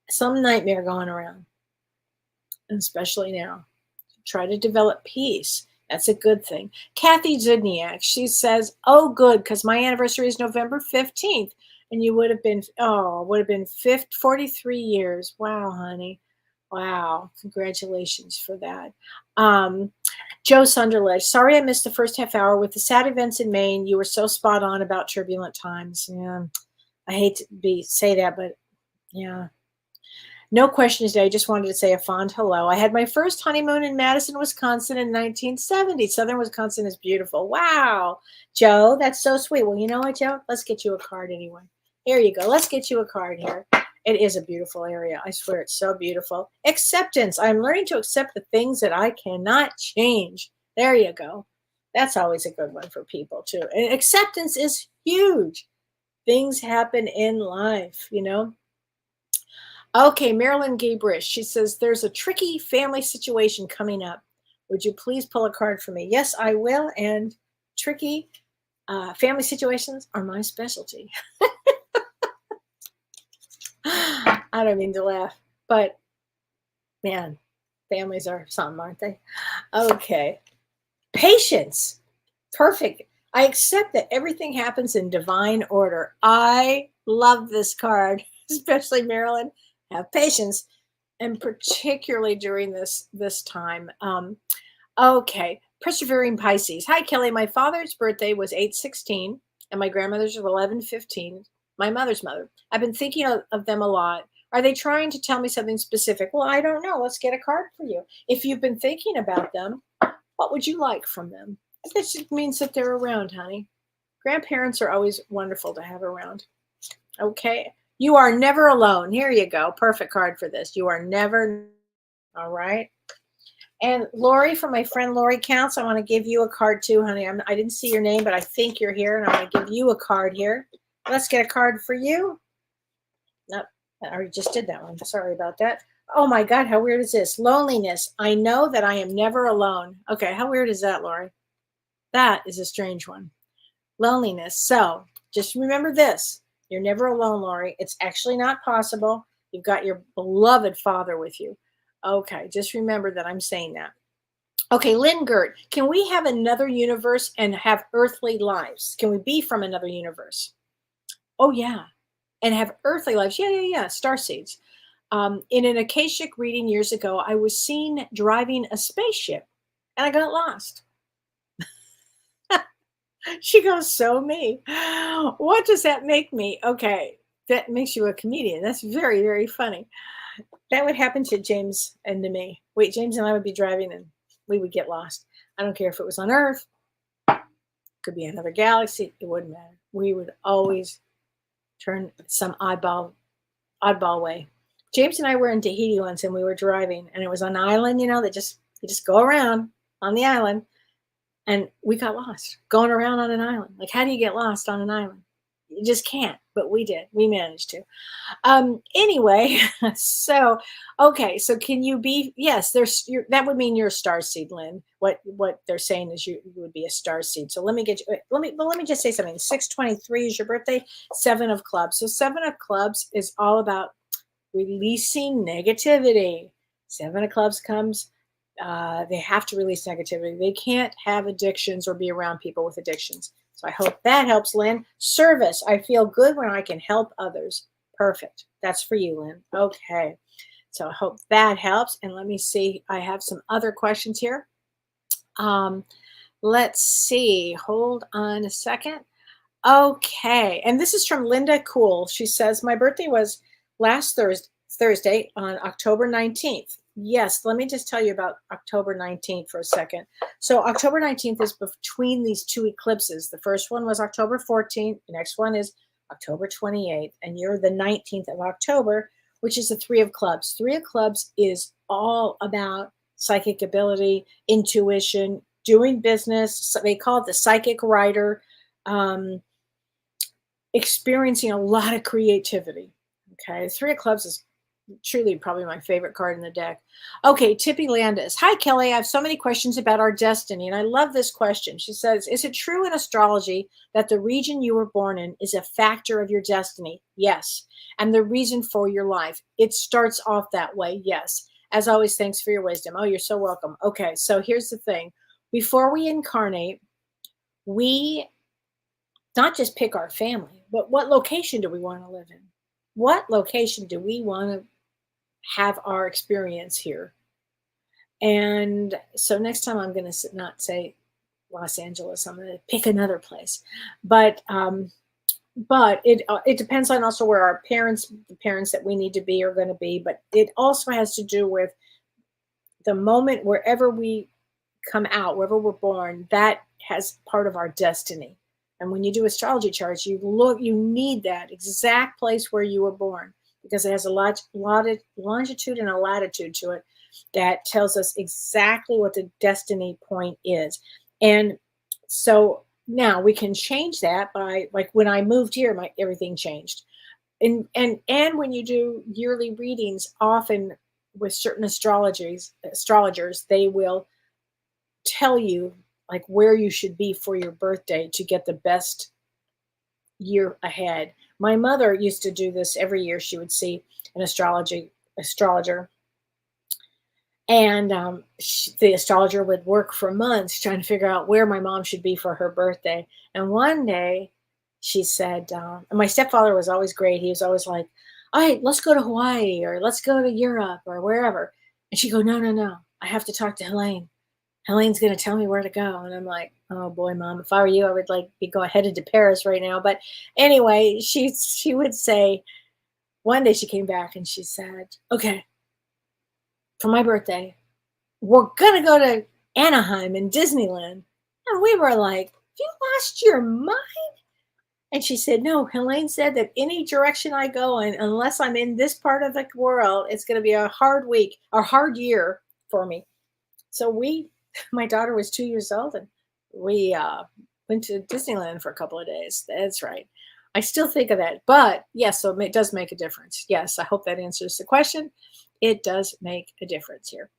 some nightmare going around, and especially now. Try to develop peace. That's a good thing. Kathy Zudniak, she says, oh, good, because my anniversary is November 15th, and you would have been 43 years. Wow, honey. Wow. Congratulations for that. Joe Sunderledge, sorry I missed the first half hour with the sad events in Maine. You were so spot on about turbulent times. Yeah, I hate to say that, but yeah. No questions today. I just wanted to say a fond hello. I had my first honeymoon in Madison, Wisconsin in 1970. Southern Wisconsin is beautiful. Wow. Joe, that's so sweet. Well, you know what, Joe? Let's get you a card anyway. Here you go. Let's get you a card here. It is a beautiful area. I swear it's so beautiful. Acceptance. I'm learning to accept the things that I cannot change. There you go. That's always a good one for people too. And acceptance is huge. Things happen in life, Okay, Marilyn Gabrish. She says, there's a tricky family situation coming up. Would you please pull a card for me? Yes, I will. And tricky family situations are my specialty. I don't mean to laugh, but man, families are something, aren't they? Okay. Patience. Perfect. I accept that everything happens in divine order. I love this card, especially Marilyn. Have patience, and particularly during this time. Okay, persevering Pisces. Hi, Kelly. My father's birthday was 8/16, and my grandmother's was 11/15. My mother's mother. I've been thinking of them a lot. Are they trying to tell me something specific? Well, I don't know. Let's get a card for you. If you've been thinking about them, what would you like from them? This means that they're around, honey. Grandparents are always wonderful to have around. Okay. You are never alone. Here you go. Perfect card for this. You are never. All right. And Lori, from my friend Lori Counts, I want to give you a card too, honey. I didn't see your name, but I think you're here, and I want to give you a card here. Let's get a card for you. Nope, I already just did that one. Sorry about that. Oh my God, how weird is this? Loneliness. I know that I am never alone. Okay, how weird is that, Lori? That is a strange one. Loneliness. So just remember this. You're never alone, Lori. It's actually not possible. You've got your beloved father with you. Okay, just remember that I'm saying that. Okay, Lynn Gert, can we have another universe and have earthly lives? Can we be from another universe? Oh, yeah. And have earthly lives. Yeah. Starseeds. In an Akashic reading years ago, I was seen driving a spaceship, and I got lost. She goes, so me. What does that make me? Okay, that makes you a comedian. That's very, very funny. That would happen to James and to me. Wait, James and I would be driving and we would get lost. I don't care if it was on Earth. Could be another galaxy. It wouldn't matter. We would always turn some oddball way. James and I were in Tahiti once, and we were driving, and it was on an island, that you just go around on the island. And we got lost going around on an island. Like, how do you get lost on an island? You just can't, but we did. We managed to. Anyway, so okay, so can you be? Yes, that would mean you're a star seed, Lynn. What they're saying is you would be a star seed. So let me get you. Let me just say something. 6/23 is your birthday. 7 of clubs. So 7 of clubs is all about releasing negativity. 7 of clubs comes. They have to release negativity. They can't have addictions or be around people with addictions. So I hope that helps, Lynn. Service. I feel good when I can help others. Perfect. That's for you, Lynn. Okay. So I hope that helps. And let me see. I have some other questions here. Let's see. Hold on a second. Okay. And this is from Linda Cool. She says, my birthday was last Thursday on October 19th. Yes, let me just tell you about October 19th for a second. So October 19th is between these 2 eclipses. The first one was October 14th. The next one is October 28th. And you're the 19th of October, which is the 3 of clubs. 3 of clubs is all about psychic ability, intuition, doing business. So they call it the psychic writer, experiencing a lot of creativity. Okay, 3 of clubs is truly probably my favorite card in the deck. Okay, Tippy Landis. Hi, Kelly. I have so many questions about our destiny, and I love this question. She says, is it true in astrology that the region you were born in is a factor of your destiny? Yes. And the reason for your life? It starts off that way. Yes. As always, thanks for your wisdom. Oh, you're so welcome. Okay, so here's the thing. Before we incarnate, we not just pick our family, but what location do we want to live in? What location do we want to have our experience here? And so next time I'm going to not say Los Angeles, I'm going to pick another place. But it depends on also where the parents that we need to be are going to be. But it also has to do with the moment wherever we come out, wherever we're born, that has part of our destiny. And when you do astrology charts, you need that exact place where you were born, because it has a longitude and a latitude to it that tells us exactly what the destiny point is. And so now we can change that by, like when I moved here, everything changed. And when you do yearly readings, often with certain astrologers, they will tell you like where you should be for your birthday to get the best year ahead. My mother used to do this every year. She would see an astrologer, and the astrologer would work for months trying to figure out where my mom should be for her birthday. And one day she said, and my stepfather was always great. He was always like, all right, let's go to Hawaii, or let's go to Europe, or wherever. And she'd go, no, I have to talk to Helene. Helene's going to tell me where to go. And I'm like, oh boy, Mom, if I were you, I would go headed to Paris right now. But anyway, she would say, one day she came back and she said, okay, for my birthday, we're going to go to Anaheim and Disneyland. And we were like, you lost your mind? And she said, no, Helene said that any direction I go in, unless I'm in this part of the world, it's going to be a hard week or hard year for me. So my daughter was 2 years old, and we went to Disneyland for a couple of days. That's right. I still think of that. But yes, so it does make a difference. Yes, I hope that answers the question. It does make a difference here.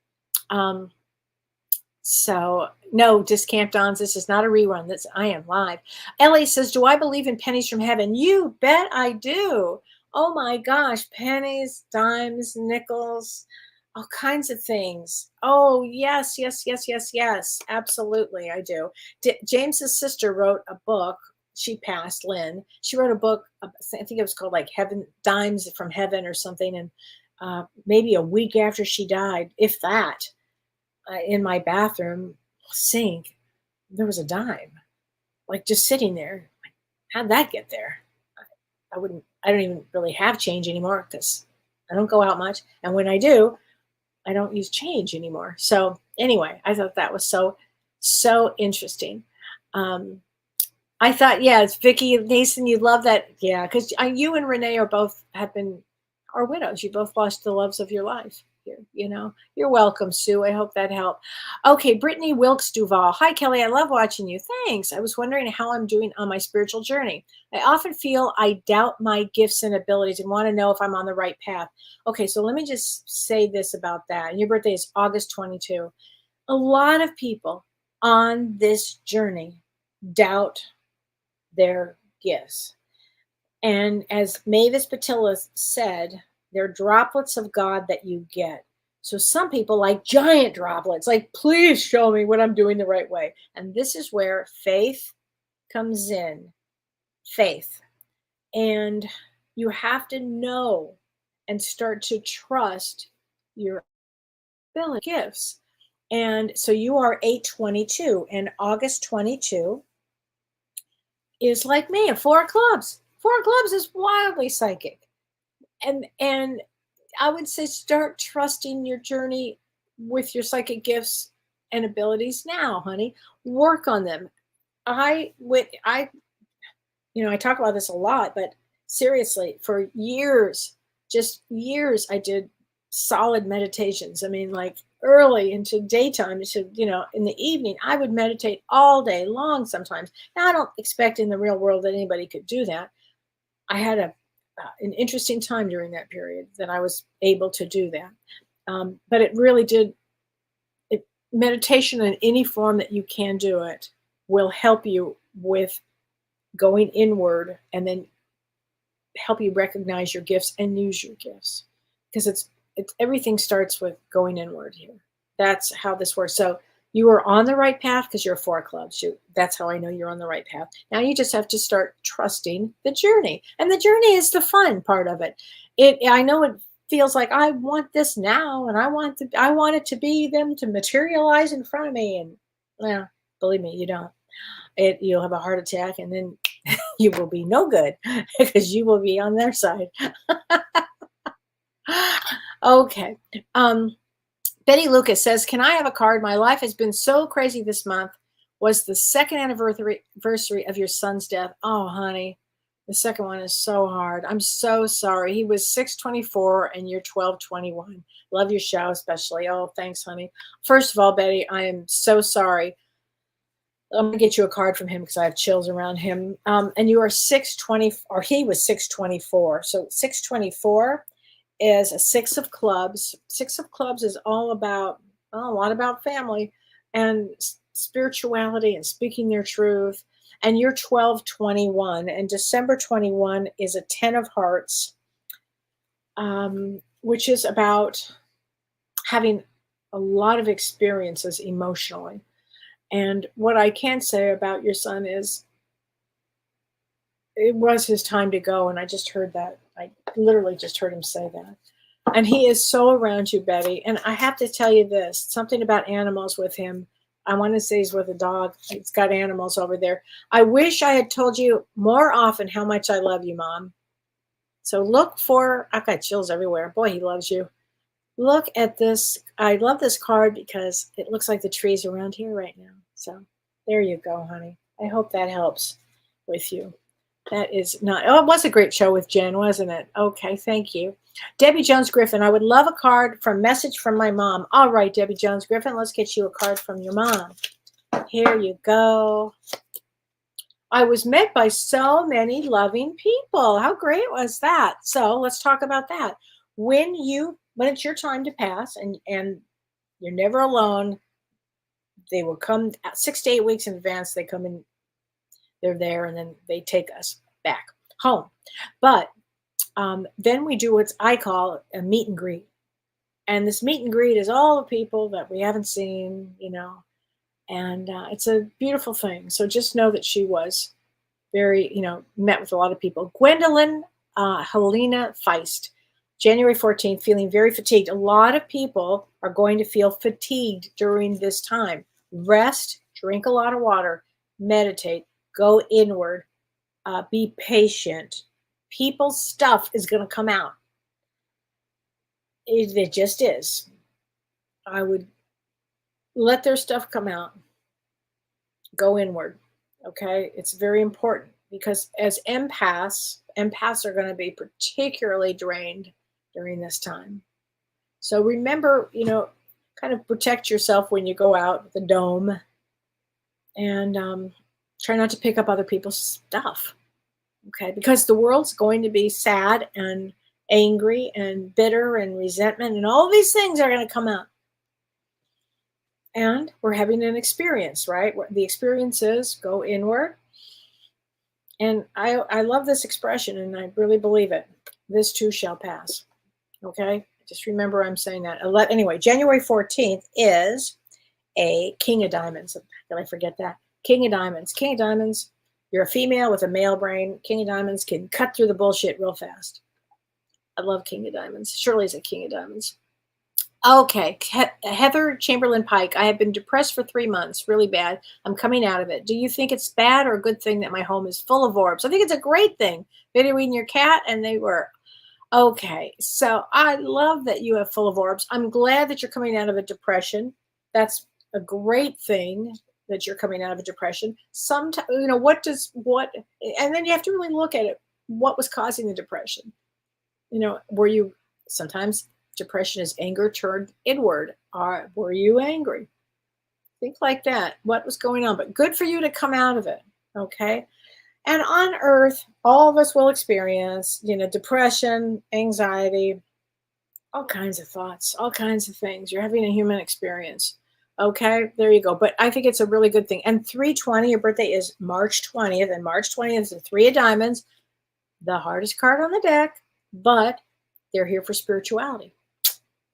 So no, Discamp Dons, this is not a rerun. I am live. Ellie says, do I believe in pennies from heaven? You bet I do. Oh my gosh, pennies, dimes, nickels, all kinds of things. Oh, yes. Absolutely, I do. James's sister wrote a book. She passed, Lynn. She wrote a book, I think it was called like Heaven, Dimes from Heaven or something. And maybe a week after she died, if that, in my bathroom sink, there was a dime, like just sitting there. How'd that get there? I don't even really have change anymore because I don't go out much. And when I do, I don't use change anymore. So anyway, I thought that was so interesting. I thought, yeah, it's Vicky Nason. You love that. Yeah. Cause you and Renee are widows. You both lost the loves of your life. here. You're welcome, Sue. I hope that helped. Okay, Brittany Wilkes Duval. Hi, Kellee. I love watching you. Thanks. I was wondering how I'm doing on my spiritual journey. I often feel I doubt my gifts and abilities and want to know if I'm on the right path. Okay, so let me just say this about that. Your birthday is August 22. A lot of people on this journey doubt their gifts. And as Mavis Patilla said, they're droplets of God that you get. So some people like giant droplets, like, please show me what I'm doing the right way. And this is where faith comes in. Faith. And you have to know and start to trust your ability gifts. And so you are 822, and August 22 is like me, a 4 of clubs. 4 of clubs is wildly psychic. And I would say start trusting your journey with your psychic gifts and abilities now, honey. Work on them. I talk about this a lot, but seriously, for years, just years, I did solid meditations. I mean, like early into daytime, in the evening, I would meditate all day long sometimes. Now, I don't expect in the real world that anybody could do that. I had an interesting time during that period that I was able to do that. But it really did, meditation in any form that you can do it will help you with going inward and then help you recognize your gifts and use your gifts, because it's everything starts with going inward here. That's how this works. So you are on the right path because you're 4 clubs. That's how I know you're on the right path. Now you just have to start trusting the journey, and the journey is the fun part of it. I know it feels like I want this now, and I want it to be them to materialize in front of me, and well, believe me, you don't. You'll have a heart attack, and then you will be no good because you will be on their side. Okay. Betty Lucas says, can I have a card? My life has been so crazy this month. Was the second anniversary of your son's death. Oh, honey, the second one is so hard. I'm so sorry. He was 6/24 and you're 12/21. Love your show especially. Oh, thanks, honey. First of all, Betty, I am so sorry. I'm going to get you a card from him because I have chills around him. And you are 6/20, or he was 6/24. So 6/24 is a 6 of clubs. 6 of clubs is all about, a lot about family and spirituality and speaking their truth. And you're 12/21, and December 21 is a 10 of hearts, which is about having a lot of experiences emotionally. And what I can say about your son is it was his time to go. And I just heard that. I literally just heard him say that. And he is so around you, Betty. And I have to tell you this, something about animals with him. I want to say he's with a dog. He's got animals over there. I wish I had told you more often how much I love you, Mom. So I've got chills everywhere. Boy, he loves you. Look at this. I love this card because it looks like the trees around here right now. So there you go, honey. I hope that helps with you. That is not, it was a great show with Jen, wasn't it? Okay, thank you. Debbie Jones Griffin, I would love a card message from my mom. All right, Debbie Jones Griffin, let's get you a card from your mom. Here you go. I was met by so many loving people. How great was that? So let's talk about that. When it's your time to pass and you're never alone, they will come 6 to 8 weeks in advance. They come in, they're there, and then they take us back home. But then we do what I call a meet and greet. And this meet and greet is all the people that we haven't seen, and it's a beautiful thing. So just know that she was very, met with a lot of people. Gwendolyn Helena Feist, January 14th, feeling very fatigued. A lot of people are going to feel fatigued during this time. Rest, drink a lot of water, meditate, go inward, be patient. People's stuff is going to come out. It just is. I would let their stuff come out. Go inward. Okay? It's very important because as empaths are going to be particularly drained during this time. So remember, kind of protect yourself when you go out with the dome, and try not to pick up other people's stuff. Okay, because the world's going to be sad and angry and bitter and resentment, and all these things are going to come out. And we're having an experience, right? The experience is go inward. And I love this expression, and I really believe it. This too shall pass. Okay? Just remember I'm saying that. Anyway, January 14th is a King of Diamonds. Did I forget that? King of Diamonds. King of Diamonds, you're a female with a male brain. King of Diamonds can cut through the bullshit real fast. I love King of Diamonds. Shirley's a King of Diamonds. Okay, Heather Chamberlain Pike. I have been depressed for 3 months, really bad. I'm coming out of it. Do you think it's bad or a good thing that my home is full of orbs? I think it's a great thing. Video reading your cat, and they were. Okay, so I love that you have full of orbs. I'm glad that you're coming out of a depression. That's a great thing that you're coming out of a depression. Sometimes, and then you have to really look at it. What was causing the depression? Sometimes depression is anger turned inward. Were you angry? Think like that. What was going on? But good for you to come out of it. Okay. And on Earth, all of us will experience, depression, anxiety, all kinds of thoughts, all kinds of things. You're having a human experience. Okay. There you go. But I think it's a really good thing. And 320, your birthday is March 20th. And March 20th is the 3 of Diamonds, the hardest card on the deck, but they're here for spirituality.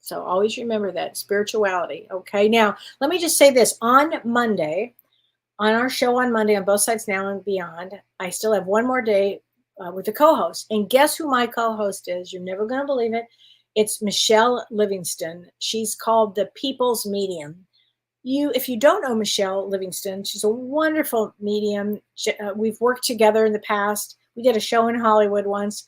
So always remember that, spirituality. Okay, now let me just say this. On Monday, on our show on Monday, on Both Sides Now and Beyond, I still have one more day with the co-host. And guess who my co-host is? You're never going to believe it. It's Michelle Livingston. She's called the People's Medium. If you don't know Michelle Livingston, she's a wonderful medium. We've worked together in the past. We did a show in Hollywood once.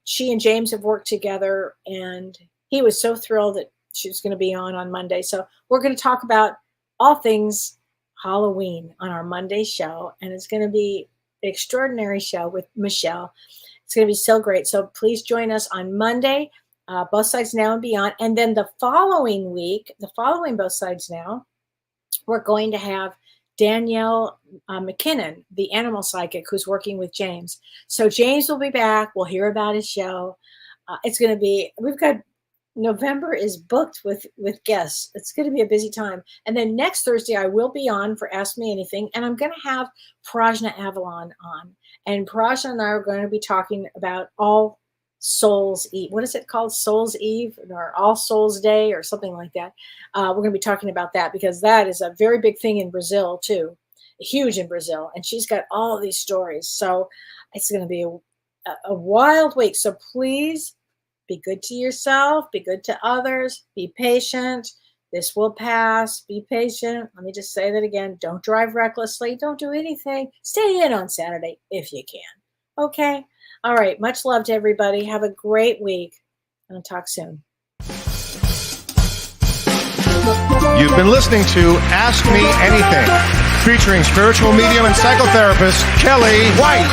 She and James have worked together, and he was so thrilled that she was going to be on Monday. So we're going to talk about all things Halloween on our Monday show, and it's going to be an extraordinary show with Michelle. It's going to be so great. So please join us on Monday, Both Sides Now and Beyond. And then the following week, Both Sides Now, we're going to have Danielle McKinnon, the animal psychic who's working with James. So James will be back. We'll hear about his show. It's going to be, November is booked with guests. It's going to be a busy time. And then next Thursday, I will be on for Ask Me Anything. And I'm going to have Prajna Avalon on. And Prajna and I are going to be talking about All Souls Eve. What is it called? Souls Eve or All Souls Day or something like that. We're going to be talking about that because that is a very big thing in Brazil too. Huge in Brazil. And she's got all of these stories. So it's going to be a wild week. So please be good to yourself. Be good to others. Be patient. This will pass. Be patient. Let me just say that again. Don't drive recklessly. Don't do anything. Stay in on Saturday if you can. Okay? All right. Much love to everybody. Have a great week. And I'll talk soon. You've been listening to Ask Me Anything, featuring spiritual medium and psychotherapist Kellee White.